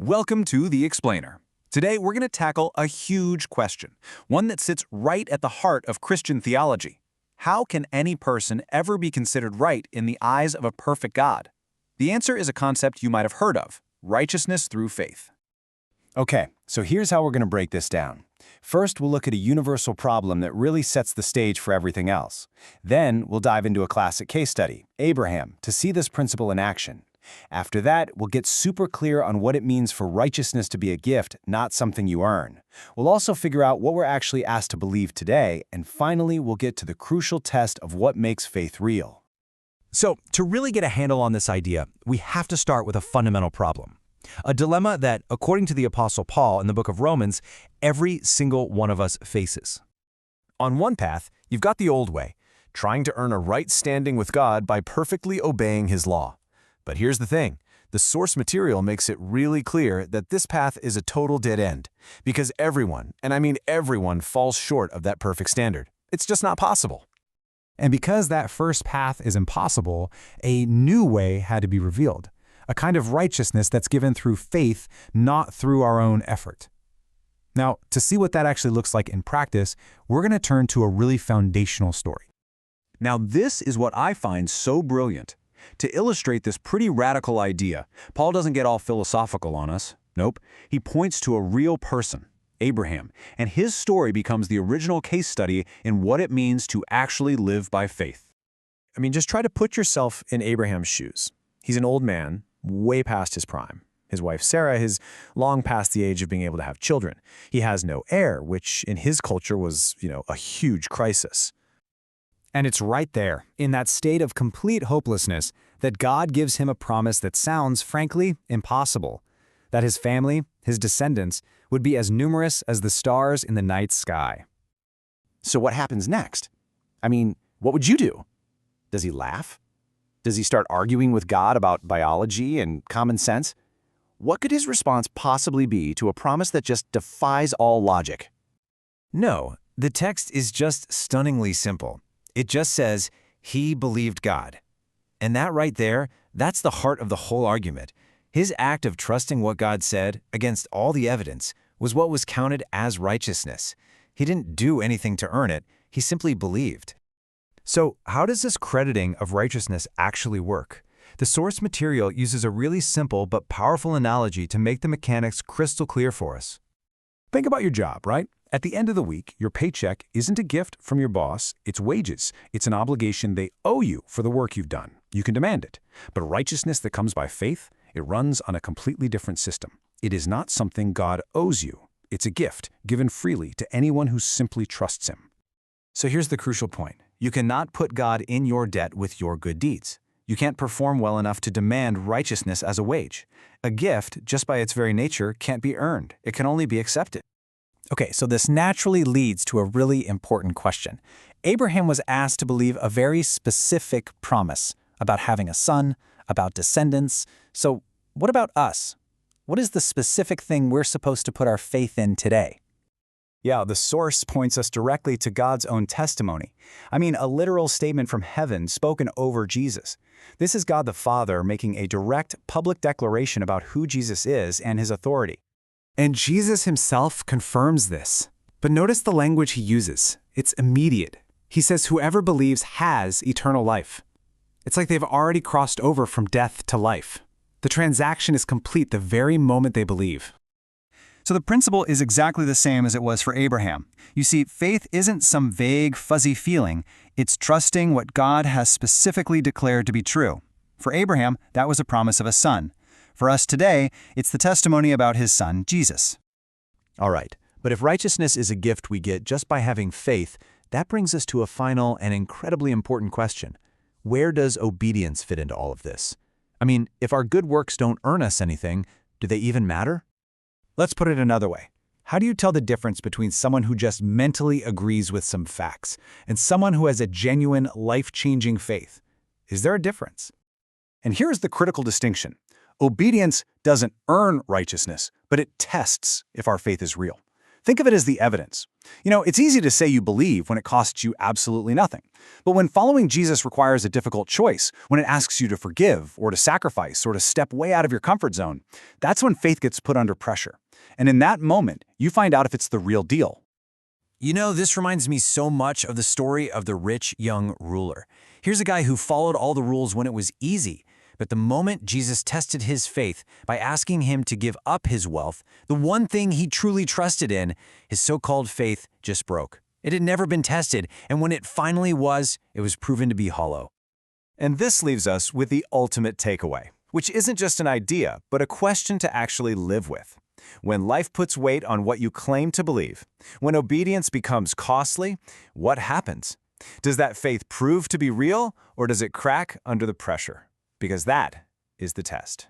Welcome to The Explainer. Today we're going to tackle a huge question, one that sits right at the heart of Christian theology. How can any person ever be considered right in the eyes of a perfect God? The answer is a concept you might have heard of: righteousness through faith. Okay, so here's how we're going to break this down. First, we'll look at a universal problem that really sets the stage for everything else. Then, we'll dive into a classic case study, Abraham, to see this principle in action. After that, we'll get super clear on what it means for righteousness to be a gift, not something you earn. We'll also figure out what we're actually asked to believe today, and finally, we'll get to the crucial test of what makes faith real. So, to really get a handle on this idea, we have to start with a fundamental problem. A dilemma that, according to the Apostle Paul in the book of Romans, every single one of us faces. On one path, you've got the old way, trying to earn a right standing with God by perfectly obeying His law. But here's the thing, the source material makes it really clear that this path is a total dead end, because everyone, and I mean everyone, falls short of that perfect standard. It's just not possible. And because that first path is impossible, a new way had to be revealed. A kind of righteousness that's given through faith, not through our own effort. Now, to see what that actually looks like in practice, we're going to turn to a really foundational story. Now this is what I find so brilliant. To illustrate this pretty radical idea, Paul doesn't get all philosophical on us. Nope. He points to a real person, Abraham, and his story becomes the original case study in what it means to actually live by faith. I mean, just try to put yourself in Abraham's shoes. He's an old man, way past his prime. His wife Sarah is long past the age of being able to have children. He has no heir, which in his culture was, a huge crisis. And it's right there, in that state of complete hopelessness, that God gives him a promise that sounds, frankly, impossible. That his family, his descendants, would be as numerous as the stars in the night sky. So what happens next? I mean, what would you do? Does he laugh? Does he start arguing with God about biology and common sense? What could his response possibly be to a promise that just defies all logic? No, the text is just stunningly simple. It just says, he believed God. And that right there, that's the heart of the whole argument. His act of trusting what God said, against all the evidence, was what was counted as righteousness. He didn't do anything to earn it, he simply believed. So, how does this crediting of righteousness actually work? The source material uses a really simple but powerful analogy to make the mechanics crystal clear for us. Think about your job, right? At the end of the week, your paycheck isn't a gift from your boss, it's wages. It's an obligation they owe you for the work you've done. You can demand it. But righteousness that comes by faith, it runs on a completely different system. It is not something God owes you. It's a gift given freely to anyone who simply trusts Him. So here's the crucial point. You cannot put God in your debt with your good deeds. You can't perform well enough to demand righteousness as a wage. A gift, just by its very nature, can't be earned. It can only be accepted. Okay, so this naturally leads to a really important question. Abraham was asked to believe a very specific promise about having a son, about descendants. So what about us? What is the specific thing we're supposed to put our faith in today? Yeah, the source points us directly to God's own testimony. I mean, a literal statement from heaven spoken over Jesus. This is God the Father making a direct public declaration about who Jesus is and His authority. And Jesus himself confirms this. But notice the language he uses. It's immediate. He says whoever believes has eternal life. It's like they've already crossed over from death to life. The transaction is complete the very moment they believe. So the principle is exactly the same as it was for Abraham. You see, faith isn't some vague, fuzzy feeling. It's trusting what God has specifically declared to be true. For Abraham, that was a promise of a son. For us today, it's the testimony about His Son, Jesus. All right, but if righteousness is a gift we get just by having faith, that brings us to a final and incredibly important question. Where does obedience fit into all of this? I mean, if our good works don't earn us anything, do they even matter? Let's put it another way. How do you tell the difference between someone who just mentally agrees with some facts and someone who has a genuine, life-changing faith? Is there a difference? And here's the critical distinction. Obedience doesn't earn righteousness, but it tests if our faith is real. Think of it as the evidence. It's easy to say you believe when it costs you absolutely nothing. But when following Jesus requires a difficult choice, when it asks you to forgive or to sacrifice or to step way out of your comfort zone, that's when faith gets put under pressure. And in that moment, you find out if it's the real deal. This reminds me so much of the story of the rich young ruler. Here's a guy who followed all the rules when it was easy. But the moment Jesus tested his faith by asking him to give up his wealth, the one thing he truly trusted in, his so-called faith just broke. It had never been tested, and when it finally was, it was proven to be hollow. And this leaves us with the ultimate takeaway, which isn't just an idea, but a question to actually live with. When life puts weight on what you claim to believe, when obedience becomes costly, what happens? Does that faith prove to be real, or does it crack under the pressure? Because that is the test.